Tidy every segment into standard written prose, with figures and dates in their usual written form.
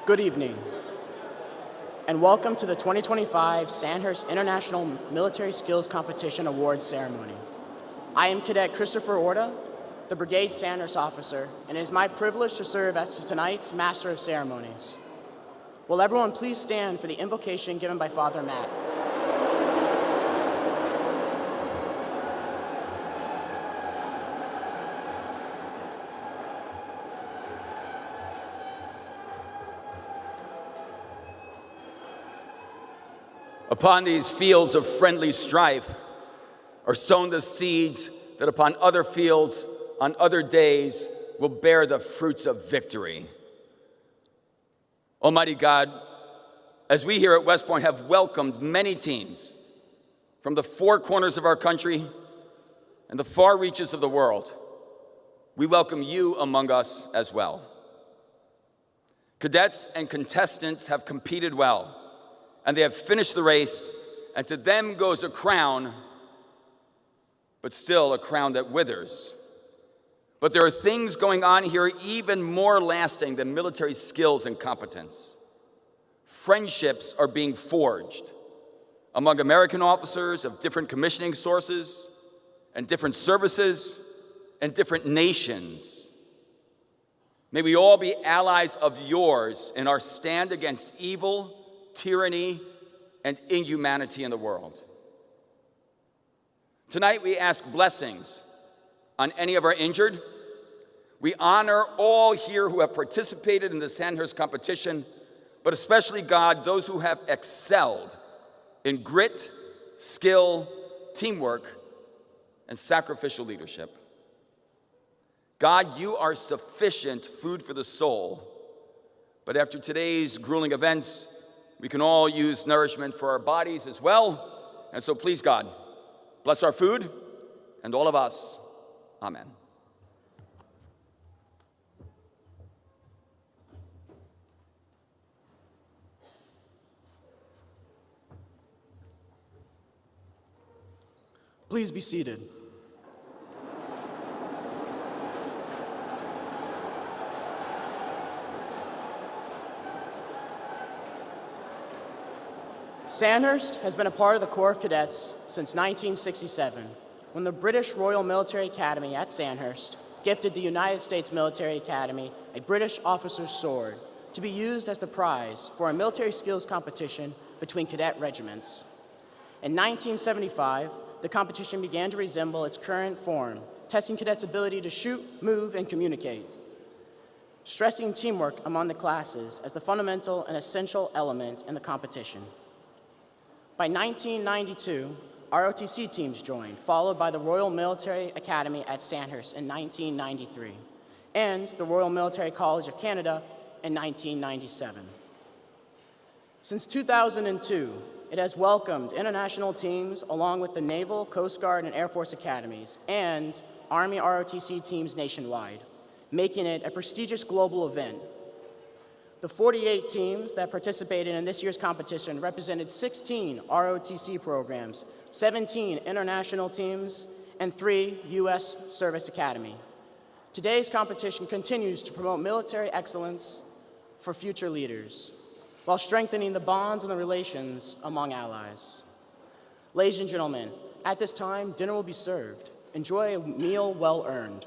Good evening, and welcome to the 2025 Sandhurst International Military Skills Competition Awards Ceremony. I am Cadet Christopher Orta, the Brigade Sandhurst officer, and it is my privilege to serve as tonight's Master of Ceremonies. Will everyone please stand for the invocation given by Father Matt? Upon these fields of friendly strife are sown the seeds that upon other fields, on other days, will bear the fruits of victory. Almighty God, as we here at West Point have welcomed many teams from the four corners of our country and the far reaches of the world, we welcome you among us as well. Cadets and contestants have competed well, and they have finished the race, and to them goes a crown, but still a crown that withers. But there are things going on here even more lasting than military skills and competence. Friendships are being forged among American officers of different commissioning sources and different services and different nations. May we all be allies of yours in our stand against evil, tyranny, and inhumanity in the world. Tonight we ask blessings on any of our injured. We honor all here who have participated in the Sandhurst competition, but especially, God, those who have excelled in grit, skill, teamwork, and sacrificial leadership. God, you are sufficient food for the soul, but after today's grueling events, we can all use nourishment for our bodies as well. And so please, God, bless our food and all of us. Amen. Please be seated. Sandhurst has been a part of the Corps of Cadets since 1967, when the British Royal Military Academy at Sandhurst gifted the United States Military Academy a British officer's sword to be used as the prize for a military skills competition between cadet regiments. In 1975, the competition began to resemble its current form, testing cadets' ability to shoot, move, and communicate, stressing teamwork among the classes as the fundamental and essential element in the competition. By 1992, ROTC teams joined, followed by the Royal Military Academy at Sandhurst in 1993, and the Royal Military College of Canada in 1997. Since 2002, it has welcomed international teams along with the Naval, Coast Guard, and Air Force academies, and Army ROTC teams nationwide, making it a prestigious global event. The 48 teams that participated in this year's competition represented 16 ROTC programs, 17 international teams, and 3 U.S. Service Academy. Today's competition continues to promote military excellence for future leaders, while strengthening the bonds and the relations among allies. Ladies and gentlemen, at this time, dinner will be served. Enjoy a meal well earned.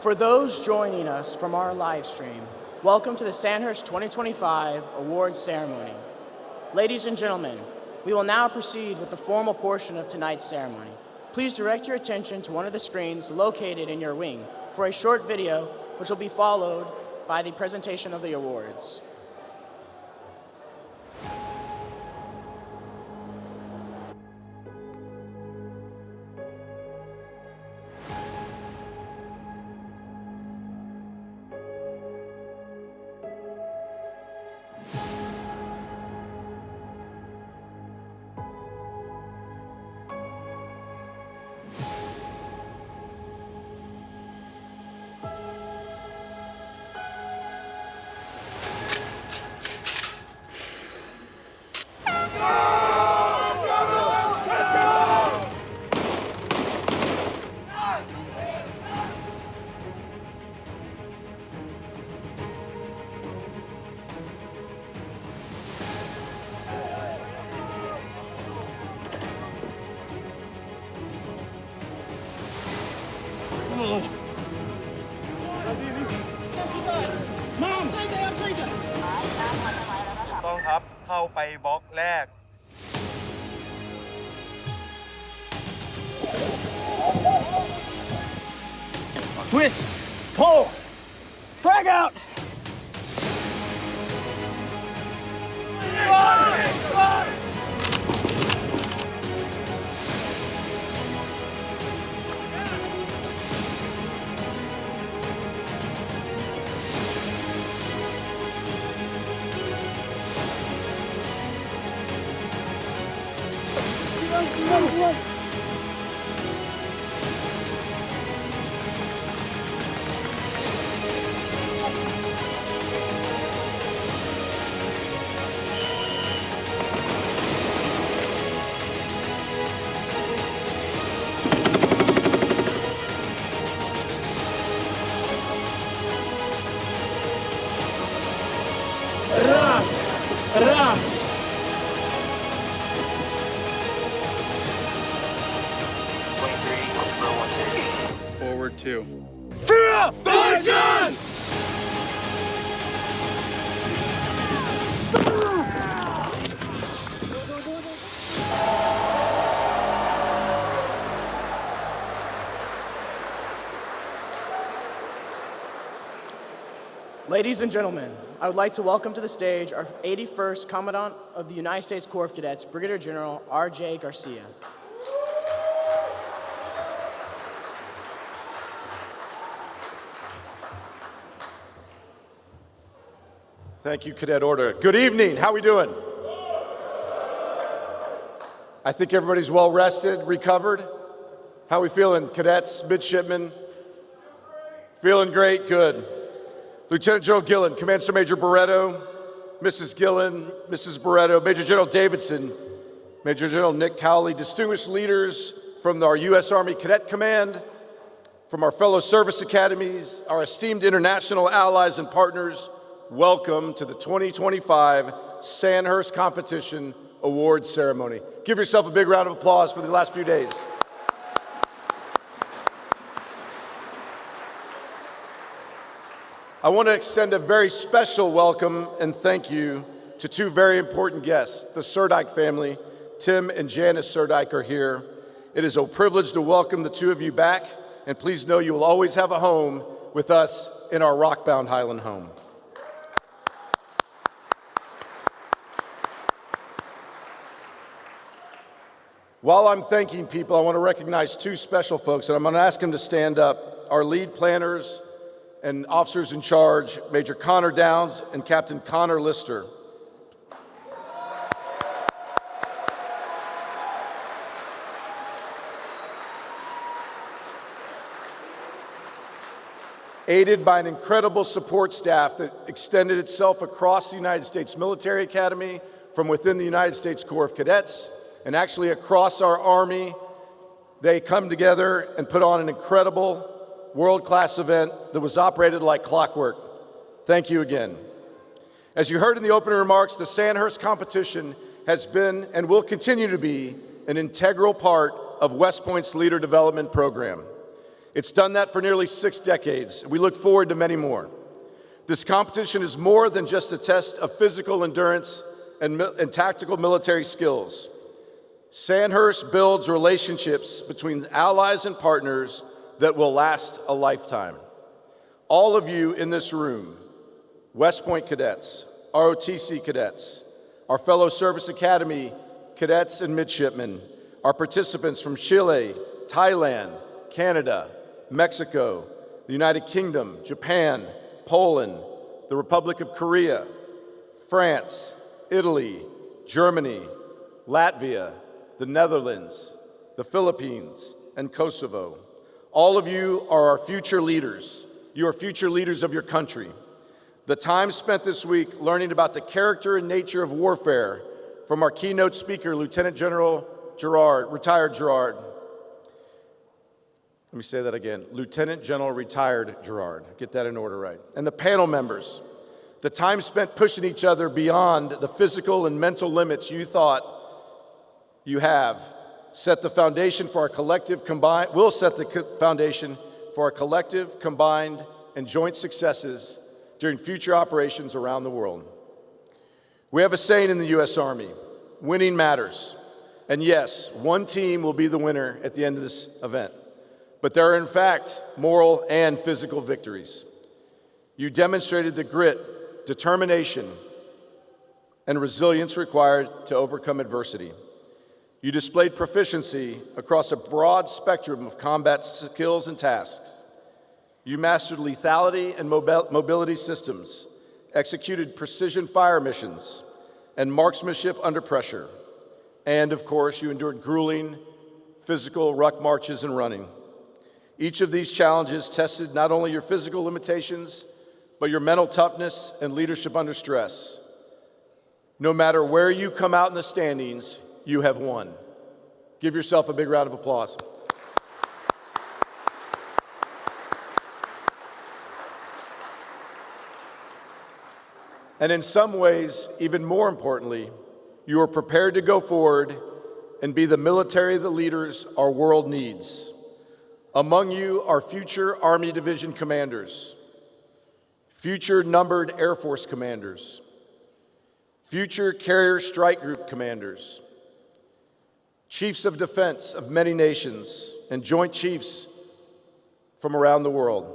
For those joining us from our live stream, welcome to the Sandhurst 2025 Awards Ceremony. Ladies and gentlemen, we will now proceed with the formal portion of tonight's ceremony. Please direct your attention to one of the screens located in your wing for a short video, which will be followed by the presentation of the awards.ต้องครับเข้าไปบล็อกแรก Twist, pull, frag out. Forward 2. Ladies and gentlemen, I would like to welcome to the stage our 81st Commandant of the United States Corps of Cadets, Brigadier General R.J. Garcia. Thank you, Cadet Order. Good evening. How we doing? I think everybody's well rested, recovered. How we feeling, cadets, midshipmen? Feeling great? Good. Lieutenant General Gillen, Command Sergeant Major Barretto, Mrs. Gillen, Mrs. Barretto, Major General Davidson, Major General Nick Cowley, distinguished leaders from our U.S. Army Cadet Command, from our fellow service academies, our esteemed international allies and partners, welcome to the 2025 Sandhurst Competition Awards Ceremony. Give yourself a big round of applause for the last few days. I want to extend a very special welcome and thank you to two very important guests. The Surdike family, Tim and Janice Surdike, are here. It is a privilege to welcome the two of you back, and please know you will always have a home with us in our rock-bound Highland home. While I'm thanking people, I want to recognize two special folks, and I'm going to ask them to stand up. Our lead planners and officers in charge, Major Connor Downs and Captain Connor Lister. Aided by an incredible support staff that extended itself across the United States Military Academy, from within the United States Corps of Cadets, and actually across our Army, they come together and put on an incredible world-class event that was operated like clockwork. Thank you again. As you heard in the opening remarks, the Sandhurst competition has been and will continue to be an integral part of West Point's leader development program. It's done that for nearly 6 decades. We look forward to many more. This competition is more than just a test of physical endurance and tactical military skills. Sandhurst builds relationships between allies and partners that will last a lifetime. All of you in this room, West Point cadets, ROTC cadets, our fellow Service Academy cadets and midshipmen, our participants from Chile, Thailand, Canada, Mexico, the United Kingdom, Japan, Poland, the Republic of Korea, France, Italy, Germany, Latvia, the Netherlands, the Philippines, and Kosovo. All of you are our future leaders. You are future leaders of your country. The time spent this week learning about the character and nature of warfare from our keynote speaker, Lieutenant General Gerard, retired Gerard. Let me say that again. Lieutenant General retired Gerard. Get that in order right. And the panel members. The time spent pushing each other beyond the physical and mental limits you thought you have set the foundation for our collective combined, will set the foundation for our collective, combined, and joint successes during future operations around the world. We have a saying in the U.S. Army, winning matters. And yes, one team will be the winner at the end of this event. But there are, in fact, moral and physical victories. You demonstrated the grit, determination, and resilience required to overcome adversity. You displayed proficiency across a broad spectrum of combat skills and tasks. You mastered lethality and mobility systems, executed precision fire missions, and marksmanship under pressure. And, of course, you endured grueling physical ruck marches and running. Each of these challenges tested not only your physical limitations, but your mental toughness and leadership under stress. No matter where you come out in the standings, you have won. Give yourself a big round of applause. And in some ways, even more importantly, you are prepared to go forward and be the military the leaders our world needs. Among you are future Army Division commanders, future numbered Air Force commanders, future Carrier Strike Group commanders, chiefs of defense of many nations, and joint chiefs from around the world.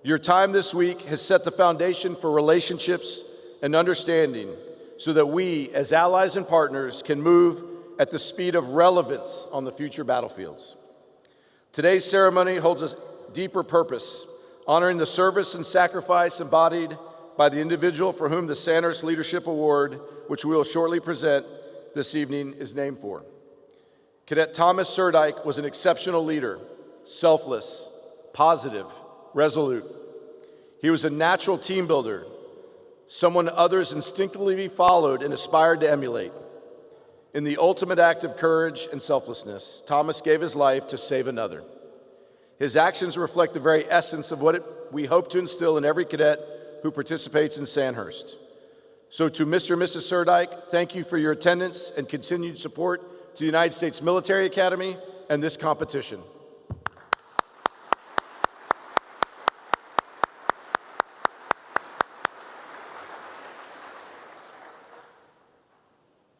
Your time this week has set the foundation for relationships and understanding so that we, as allies and partners, can move at the speed of relevance on the future battlefields. Today's ceremony holds a deeper purpose, honoring the service and sacrifice embodied by the individual for whom the Sandhurst Leadership Award, which we will shortly present this evening, is named for. Cadet Thomas Surdike was an exceptional leader, selfless, positive, resolute. He was a natural team builder, someone others instinctively followed and aspired to emulate. In the ultimate act of courage and selflessness, Thomas gave his life to save another. His actions reflect the very essence of what we hope to instill in every cadet who participates in Sandhurst. So to Mr. and Mrs. Surdike, thank you for your attendance and continued support to the United States Military Academy and this competition.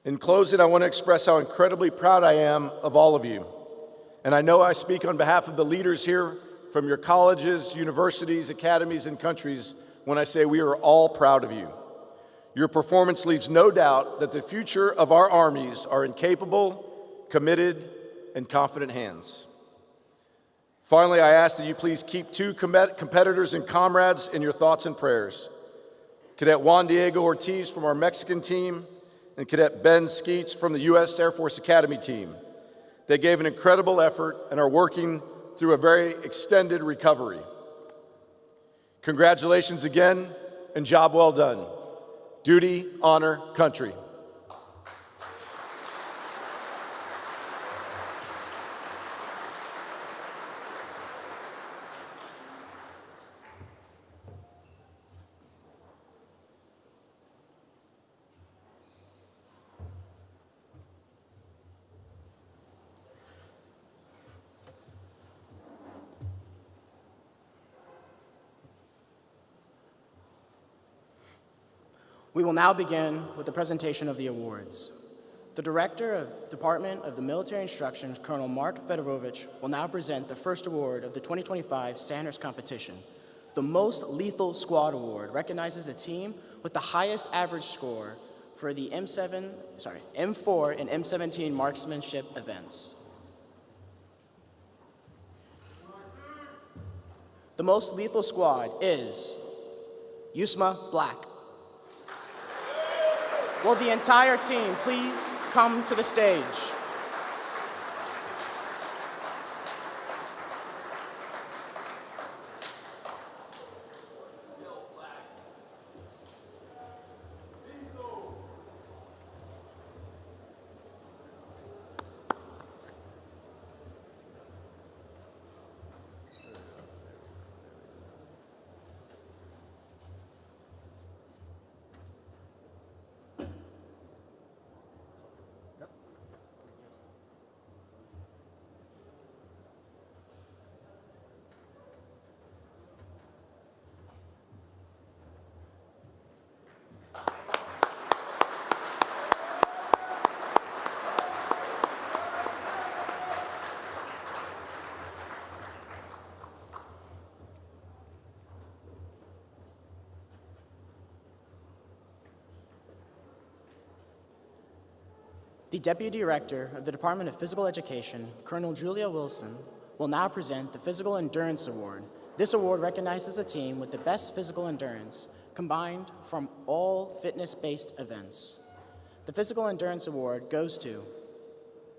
In closing, I want to express how incredibly proud I am of all of you. And I know I speak on behalf of the leaders here from your colleges, universities, academies, and countries when I say we are all proud of you. Your performance leaves no doubt that the future of our armies are in capable, committed, and confident hands. Finally, I ask that you please keep two competitors and comrades in your thoughts and prayers. Cadet Juan Diego Ortiz from our Mexican team, and Cadet Ben Skeets from the U.S. Air Force Academy team. They gave an incredible effort and are working through a very extended recovery. Congratulations again, and job well done. Duty, honor, country. We will now begin with the presentation of the awards. The Director of Department of the Military Instruction, Colonel Mark Fedorovich, will now present the first award of the 2025 Sandhurst competition. The Most Lethal Squad Award recognizes the team with the highest average score for the M4 and M17 marksmanship events. The Most Lethal Squad is Yusma Black. Will the entire team please come to the stage? The Deputy Director of the Department of Physical Education, Colonel Julia Wilson, will now present the Physical Endurance Award. This award recognizes a team with the best physical endurance combined from all fitness-based events. The Physical Endurance Award goes to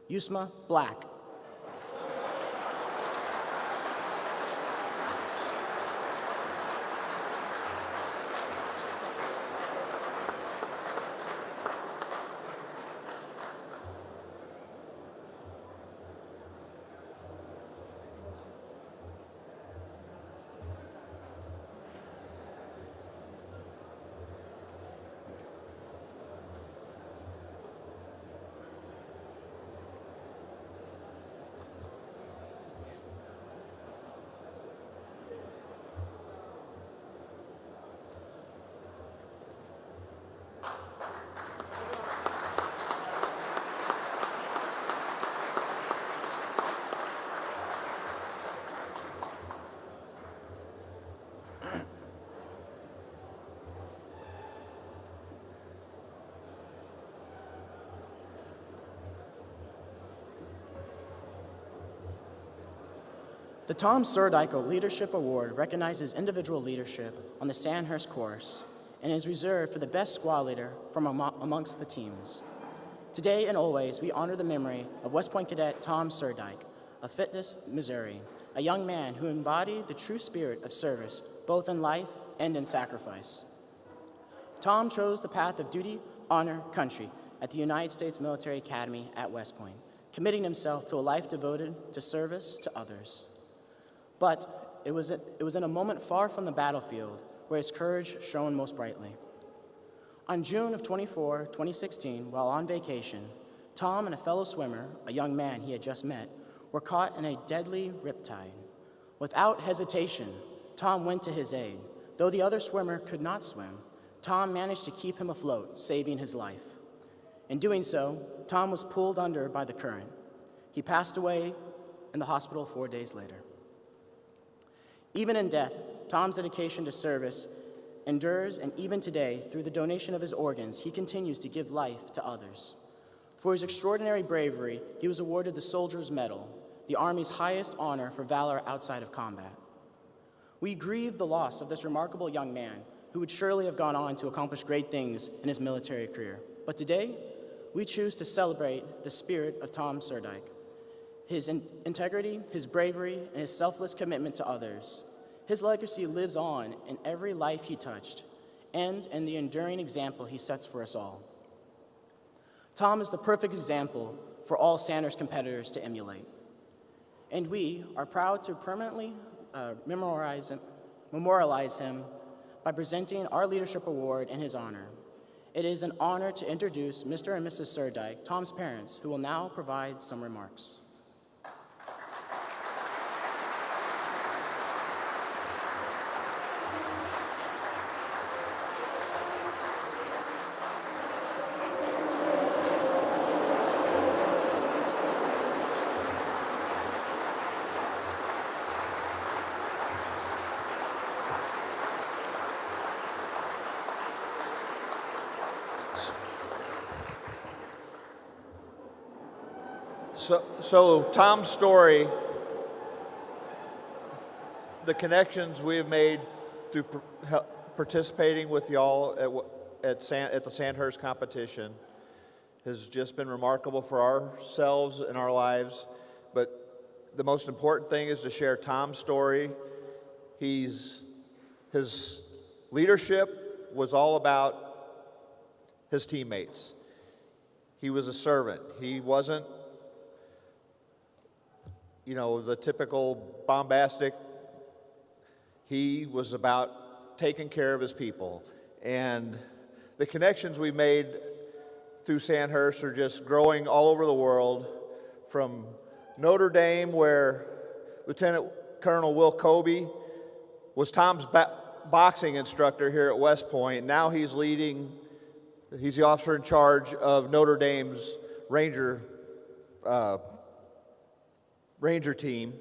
Yusma Black. The Tom Surdyko Leadership Award recognizes individual leadership on the Sandhurst course and is reserved for the best squad leader from amongst the teams. Today and always, we honor the memory of West Point Cadet Tom Surdyke of Fitness, Missouri, a young man who embodied the true spirit of service, both in life and in sacrifice. Tom chose the path of duty, honor, country at the United States Military Academy at West Point, committing himself to a life devoted to service to others. But it was in a moment far from the battlefield where his courage shone most brightly. On June of 2016, while on vacation, Tom and a fellow swimmer, a young man he had just met, were caught in a deadly riptide. Without hesitation, Tom went to his aid. Though the other swimmer could not swim, Tom managed to keep him afloat, saving his life. In doing so, Tom was pulled under by the current. He passed away in the hospital 4 days later. Even in death, Tom's dedication to service endures, and even today, through the donation of his organs, he continues to give life to others. For his extraordinary bravery, he was awarded the Soldier's Medal, the Army's highest honor for valor outside of combat. We grieve the loss of this remarkable young man who would surely have gone on to accomplish great things in his military career. But today, we choose to celebrate the spirit of Tom Surdyke, his integrity, his bravery, and his selfless commitment to others. His legacy lives on in every life he touched and in the enduring example he sets for us all. Tom is the perfect example for all Sandhurst competitors to emulate. And we are proud to permanently memorialize him by presenting our Leadership Award in his honor. It is an honor to introduce Mr. and Mrs. Surdyke, Tom's parents, who will now provide some remarks. So Tom's story, the connections we have made through participating with y'all at the Sandhurst competition has just been remarkable for ourselves and our lives. But the most important thing is to share Tom's story. His leadership was all about his teammates. He was a servant. He wasn't, the typical bombastic. He was about taking care of his people. And the connections we made through Sandhurst are just growing all over the world, from Notre Dame, where Lieutenant Colonel Will Kobe was Tom's boxing instructor here at West Point. Now he's the officer in charge of Notre Dame's Ranger team.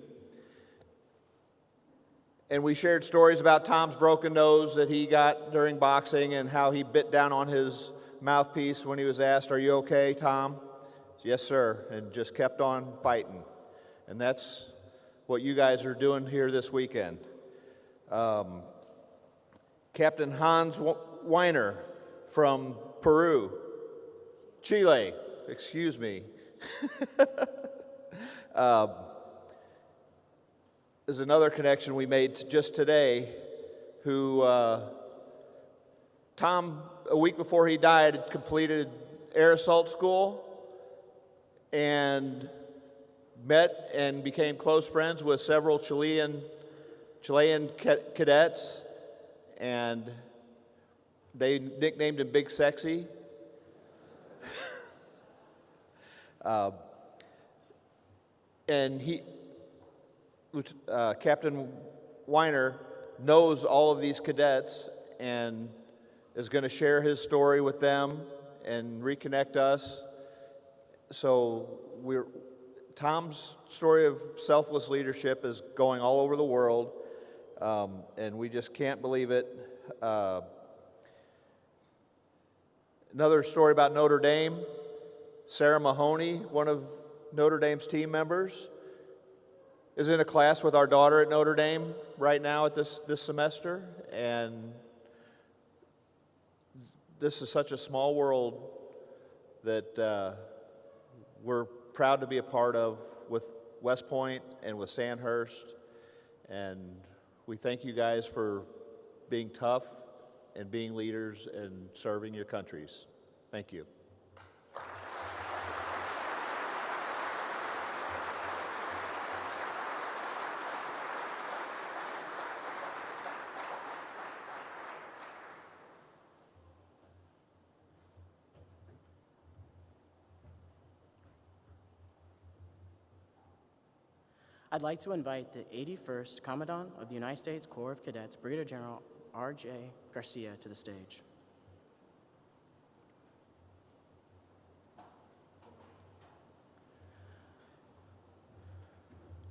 And we shared stories about Tom's broken nose that he got during boxing and how he bit down on his mouthpiece when he was asked, "Are you okay, Tom?" "Yes, sir," and just kept on fighting. And that's what you guys are doing here this weekend. Captain Hans Weiner from Chile, excuse me, is another connection we made just today, who Tom, a week before he died, had completed air assault school and met and became close friends with several Chilean cadets, and they nicknamed him Big Sexy. And Captain Weiner knows all of these cadets and is going to share his story with them and reconnect us. So Tom's story of selfless leadership is going all over the world, and we just can't believe it. Another story about Notre Dame. Sarah Mahoney, one of Notre Dame's team members, is in a class with our daughter at Notre Dame right now at this semester, and this is such a small world that we're proud to be a part of with West Point and with Sandhurst, and we thank you guys for being tough and being leaders and serving your countries. Thank you. I'd like to invite the 81st Commandant of the United States Corps of Cadets, Brigadier General R.J. Garcia, to the stage.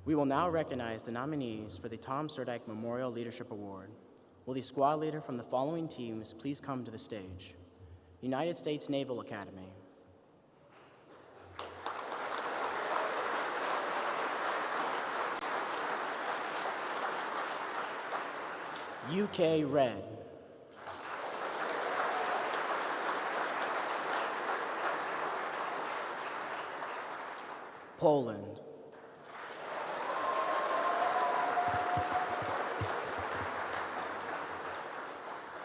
We will now recognize the nominees for the Tom Surdike Memorial Leadership Award. Will the squad leader from the following teams please come to the stage? United States Naval Academy. UK Red. Poland.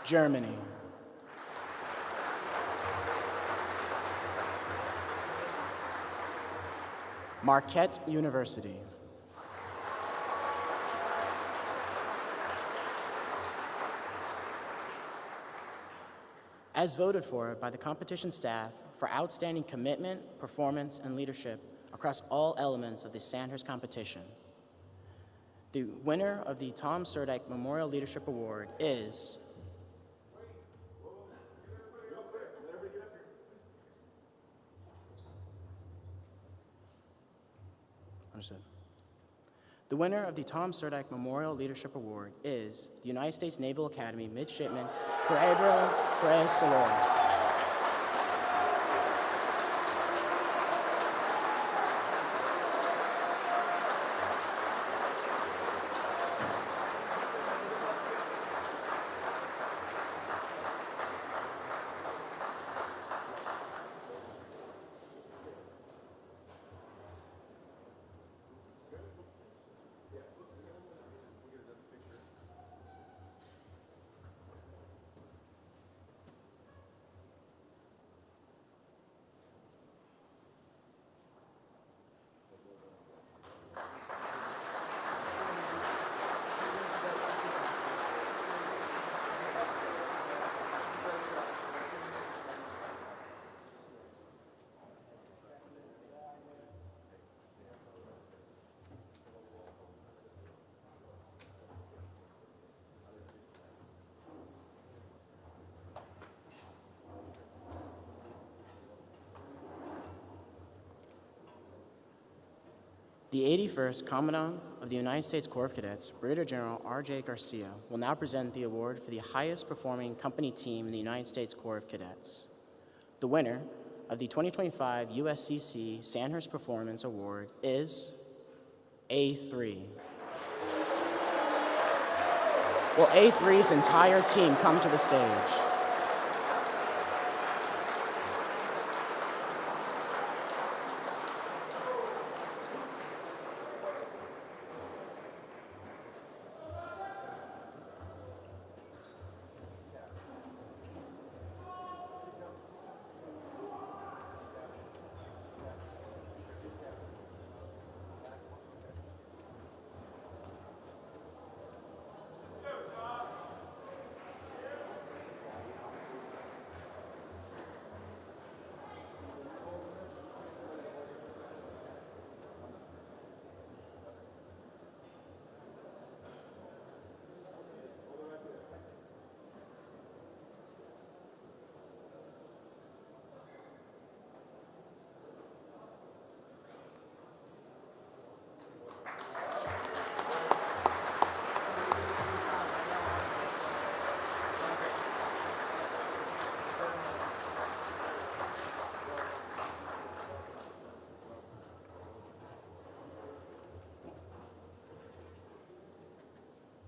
Germany. Marquette University. As voted for by the competition staff for outstanding commitment, performance, and leadership across all elements of the Sandhurst competition, the winner of the Tom Surdike Memorial Leadership Award is The winner of the Tom Surdike Memorial Leadership Award is the United States Naval Academy Midshipman Pedro Tres Delora. The 81st Commandant of the United States Corps of Cadets, Brigadier General R.J. Garcia, will now present the award for the highest performing company team in the United States Corps of Cadets. The winner of the 2025 USCC Sandhurst Performance Award is A3. Will A3's entire team come to the stage?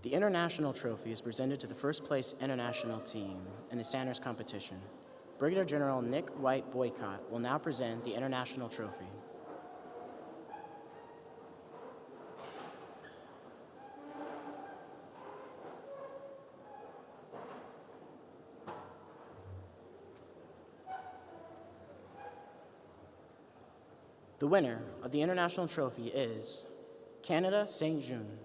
The International Trophy is presented to the first place international team in the Sandhurst competition. Brigadier General Nick White Boycott will now present the International Trophy. The winner of the International Trophy is Canada St. June.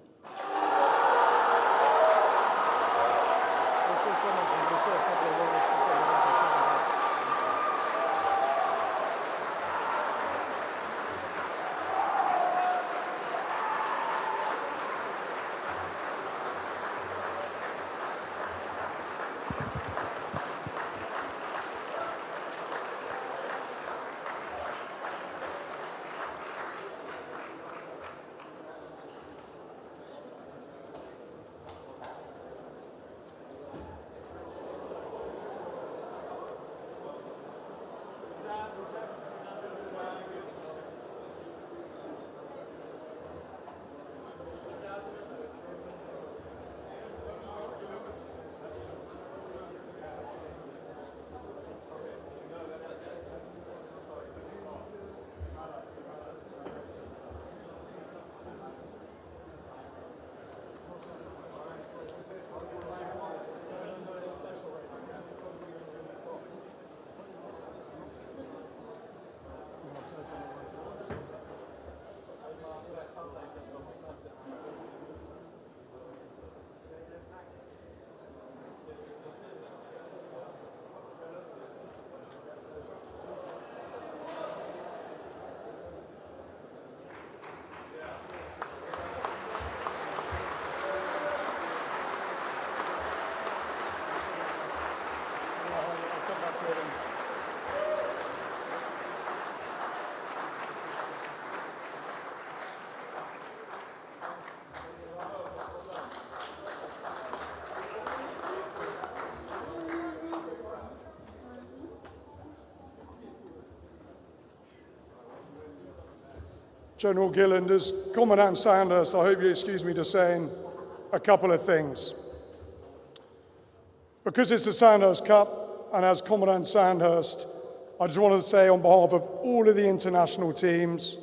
General Gilland, as Commandant Sandhurst, I hope you excuse me just saying a couple of things. Because it's the Sandhurst Cup, and as Commandant Sandhurst, I just wanted to say on behalf of all of the international teams,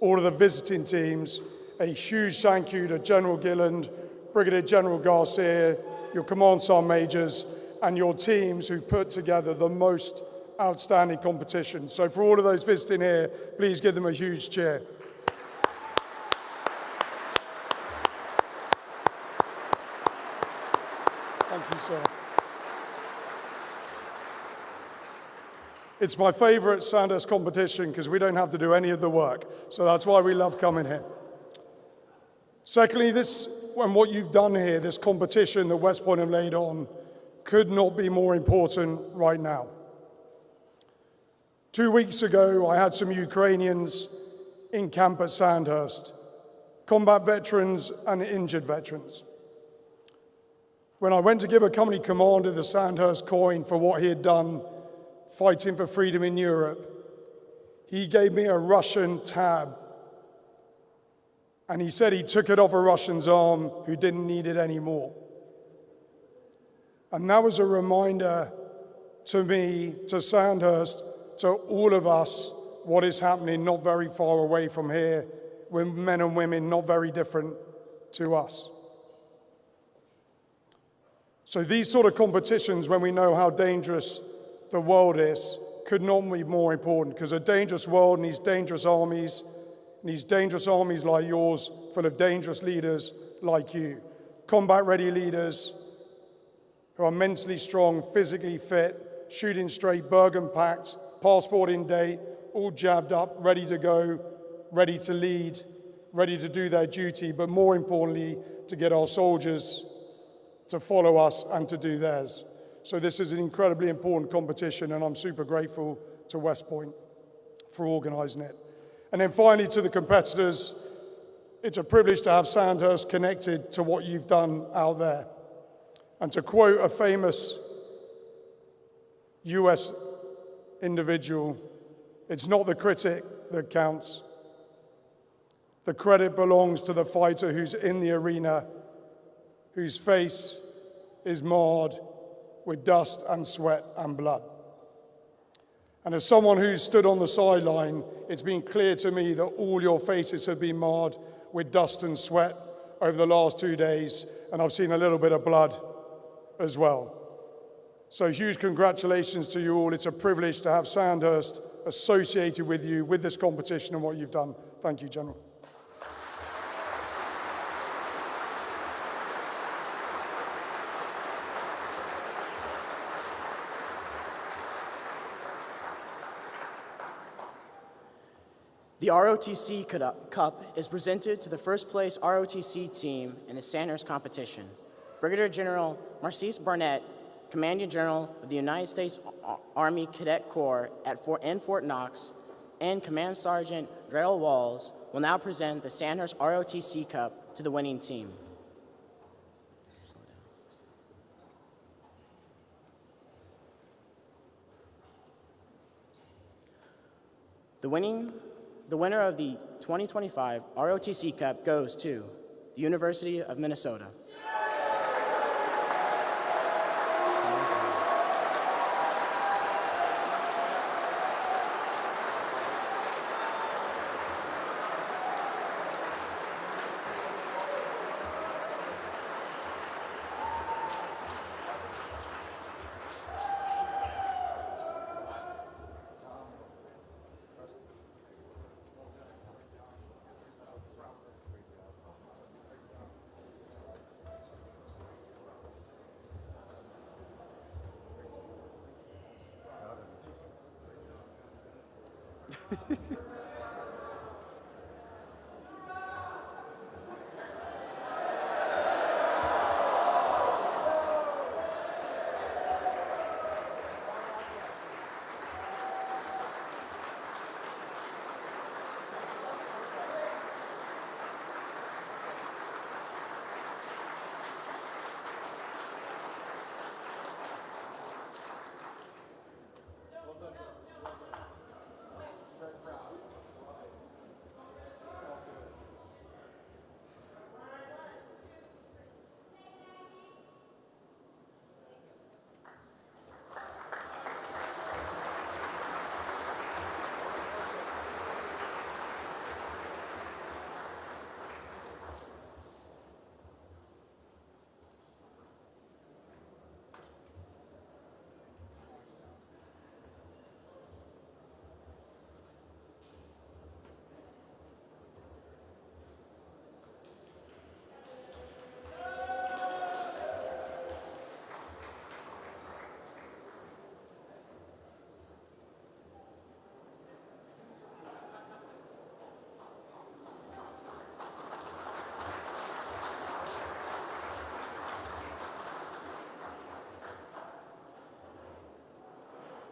all of the visiting teams, a huge thank you to General Gilland, Brigadier General Garcia, your command sergeant majors, and your teams who put together the most outstanding competition. So for all of those visiting here, please give them a huge cheer. Thank you, sir. It's my favorite Sandhurst competition because we don't have to do any of the work. So that's why we love coming here. Secondly, and what you've done here, this competition that West Point have laid on, could not be more important right now. 2 weeks ago, I had some Ukrainians in camp at Sandhurst, combat veterans and injured veterans. When I went to give a company commander the Sandhurst coin for what he had done fighting for freedom in Europe, he gave me a Russian tab. And he said he took it off a Russian's arm who didn't need it anymore. And that was a reminder to me, to Sandhurst, to all of us, what is happening not very far away from here, with men and women not very different to us. So these sort of competitions, when we know how dangerous the world is, could not be more important, because a dangerous world needs dangerous armies like yours, full of dangerous leaders like you. Combat-ready leaders who are mentally strong, physically fit, shooting straight, Bergen-packed, passport in date, all jabbed up, ready to go, ready to lead, ready to do their duty, but more importantly, to get our soldiers to follow us and to do theirs. So this is an incredibly important competition, and I'm super grateful to West Point for organising it. And then finally, to the competitors, it's a privilege to have Sandhurst connected to what you've done out there. And to quote a famous US individual, it's not the critic that counts. The credit belongs to the fighter who's in the arena, whose face is marred with dust and sweat and blood. And as someone who's stood on the sideline, it's been clear to me that all your faces have been marred with dust and sweat over the last 2 days, and I've seen a little bit of blood as well. So huge congratulations to you all. It's a privilege to have Sandhurst associated with you, with this competition and what you've done. Thank you, General. The ROTC Cup is presented to the first place ROTC team in the Sandhurst competition. Brigadier General Marcise Barnett, Commanding General of the United States Army Cadet Corps in Fort Knox, and Command Sergeant Darrell Walls will now present the Sandhurst ROTC Cup to the winning team. The winner of the 2025 ROTC Cup goes to the University of Minnesota.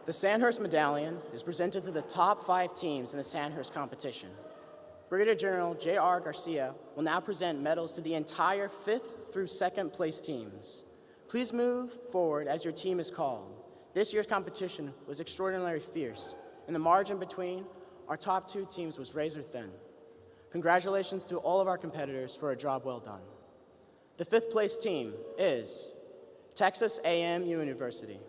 The Sandhurst Medallion is presented to the top 5 teams in the Sandhurst competition. Brigadier General J.R. Garcia will now present medals to the entire 5th through 2nd place teams. Please move forward as your team is called. This year's competition was extraordinarily fierce, and the margin between our top 2 teams was razor thin. Congratulations to all of our competitors for a job well done. The 5th place team is Texas A&M University.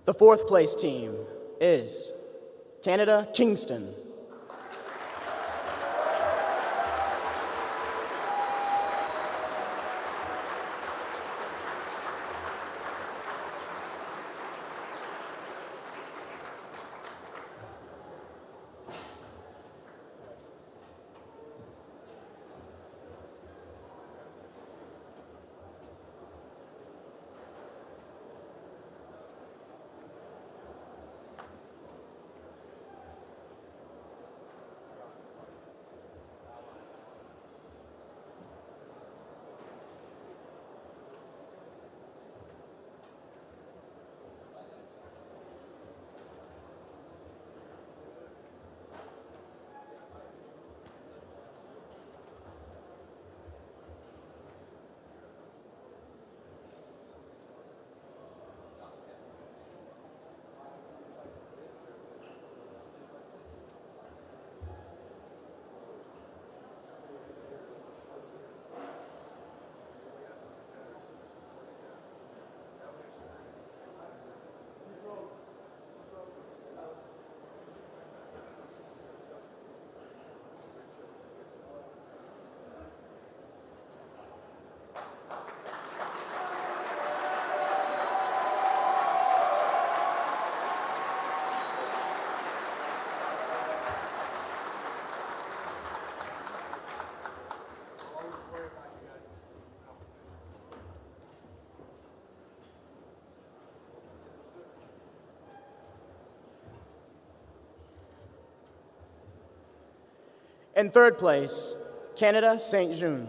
The 4th place team is Canada Kingston. In 3rd place, Canada St. June.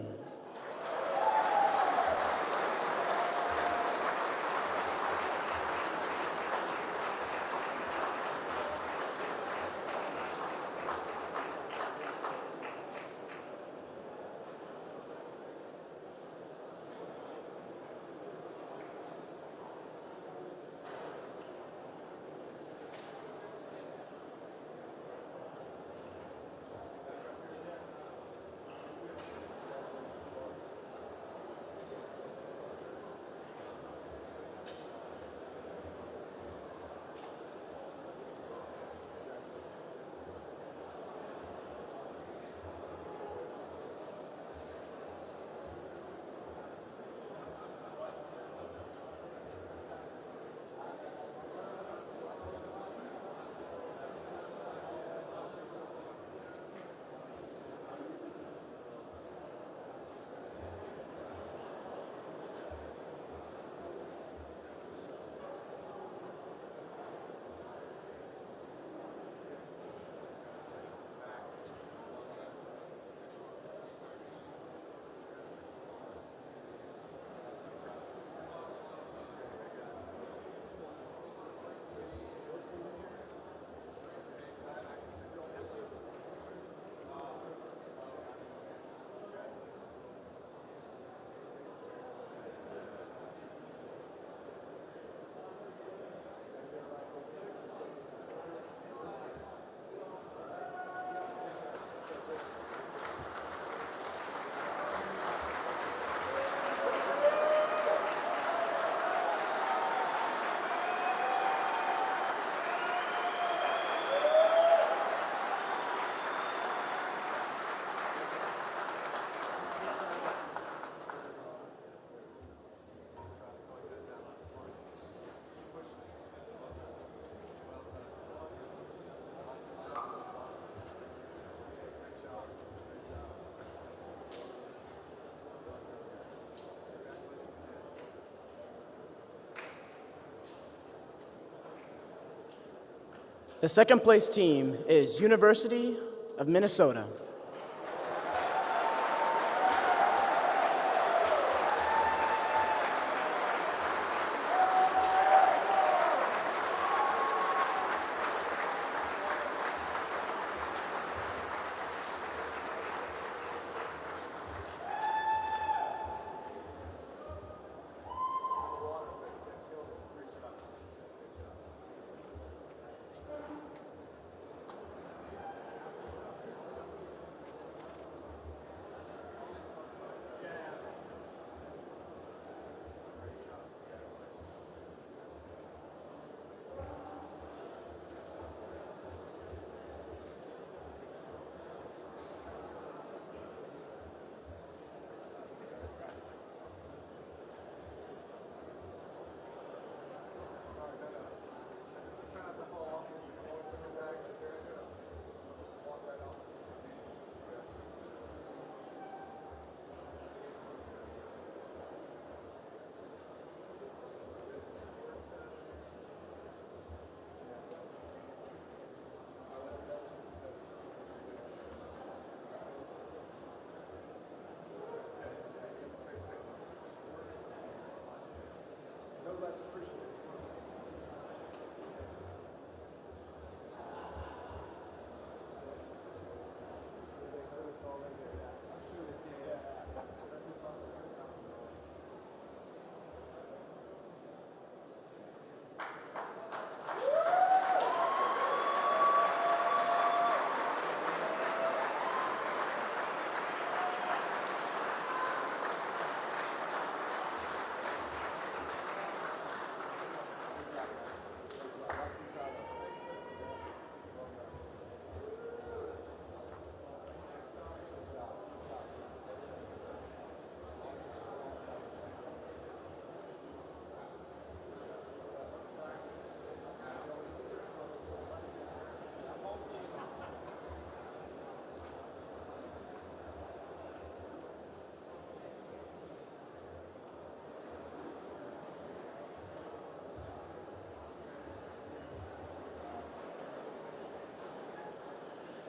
The second place team is University of Minnesota.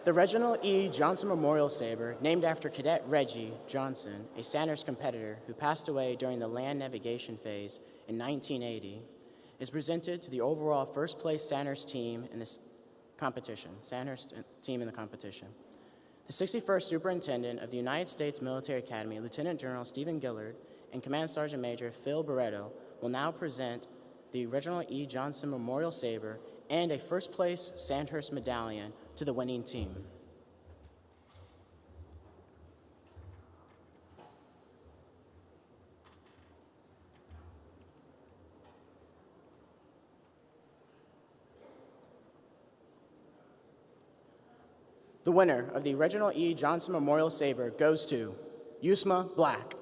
The Reginald E. Johnson Memorial Sabre, named after Cadet Reggie Johnson, a Sandhurst competitor who passed away during the land navigation phase in 1980, is presented to the overall first place Sandhurst team in this competition, Sandhurst team in the competition. The 61st Superintendent of the United States Military Academy, Lieutenant General Stephen Gillard, and Command Sergeant Major Phil Barretto will now present the Reginald E. Johnson Memorial Sabre and a first place Sandhurst medallion to the winning team. The winner of the Reginald E. Johnson Memorial Sabre goes to Yusma Black.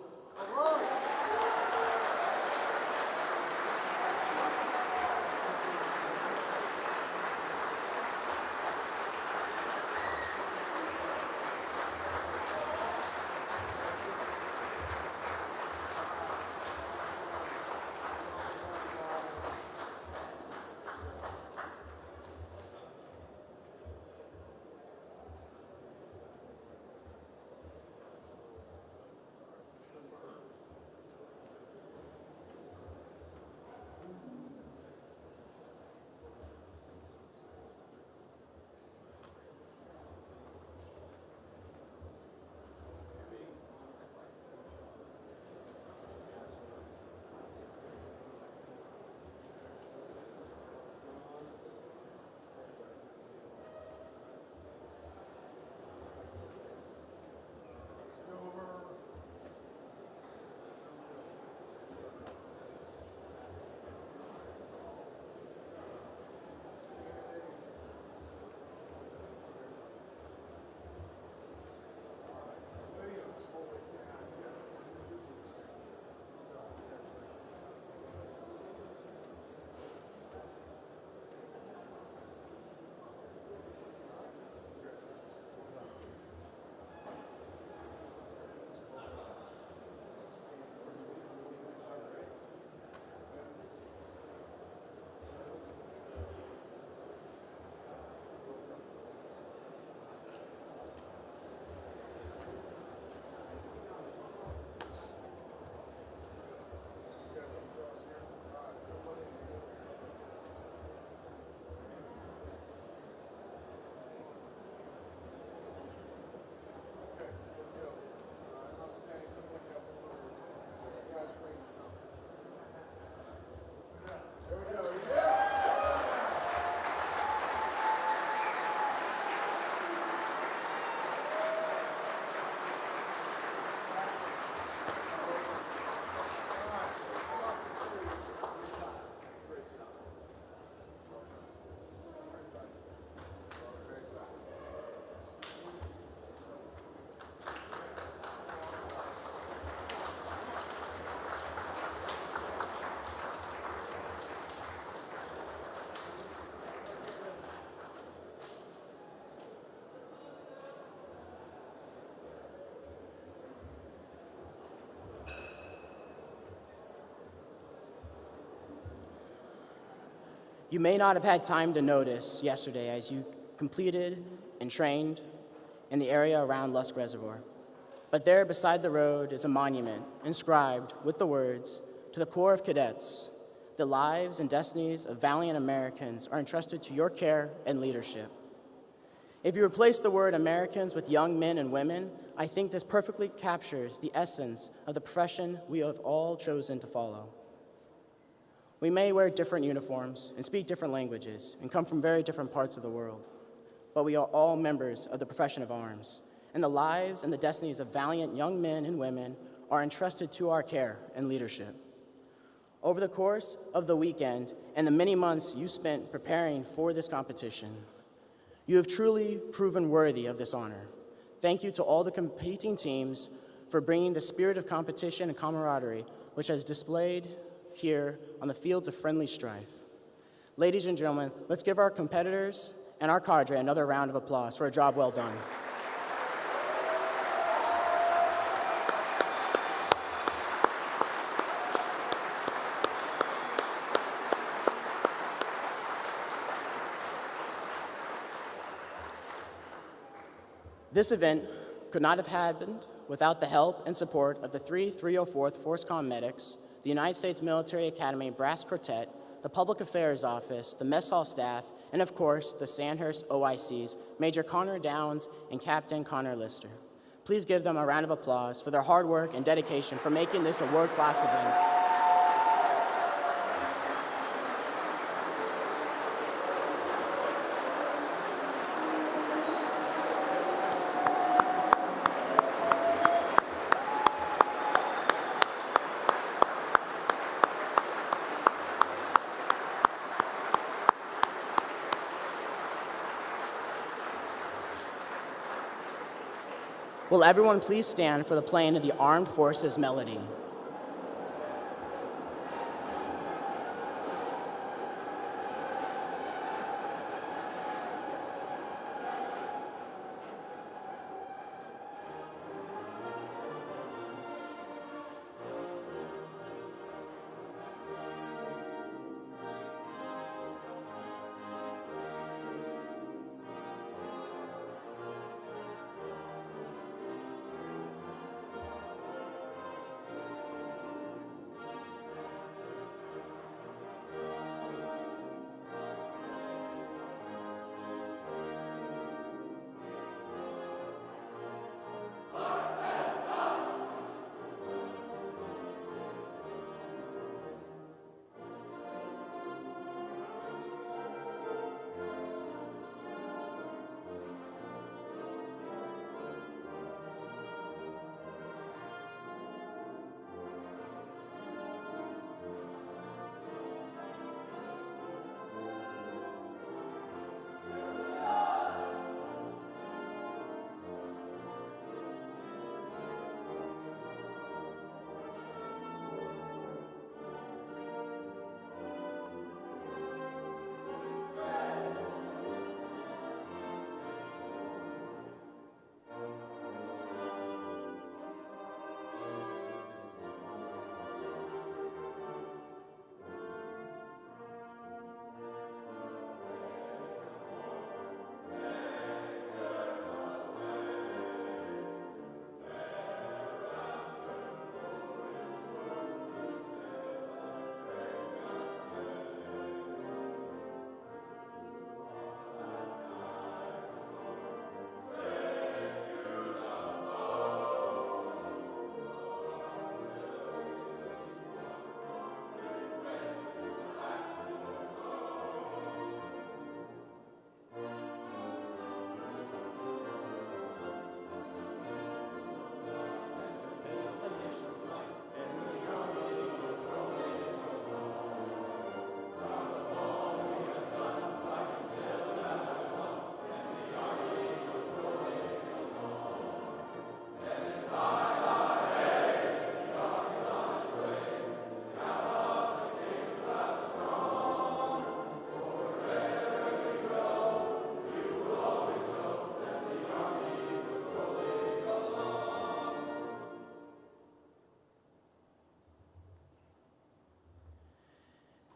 You may not have had time to notice yesterday as you completed and trained in the area around Lusk Reservoir. But there beside the road is a monument inscribed with the words, "To the Corps of Cadets, the lives and destinies of valiant Americans are entrusted to your care and leadership." If you replace the word Americans with young men and women, I think this perfectly captures the essence of the profession we have all chosen to follow. We may wear different uniforms and speak different languages and come from very different parts of the world, but we are all members of the profession of arms, and the lives and the destinies of valiant young men and women are entrusted to our care and leadership. Over the course of the weekend and the many months you spent preparing for this competition, you have truly proven worthy of this honor. Thank you to all the competing teams for bringing the spirit of competition and camaraderie, which has displayed here on the fields of friendly strife. Ladies and gentlemen, let's give our competitors and our cadre another round of applause for a job well done. This event could not have happened without the help and support of the 304th FORSCOM medics, the United States Military Academy Brass Quartet, the Public Affairs Office, the Mess Hall staff, and of course, the Sandhurst OICs, Major Connor Downs and Captain Connor Lister. Please give them a round of applause for their hard work and dedication for making this a world-class event. Will everyone please stand for the playing of the Armed Forces Melody?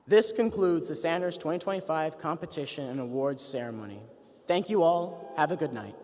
This concludes the Sandhurst 2025 competition and awards ceremony. Thank you all. Have a good night.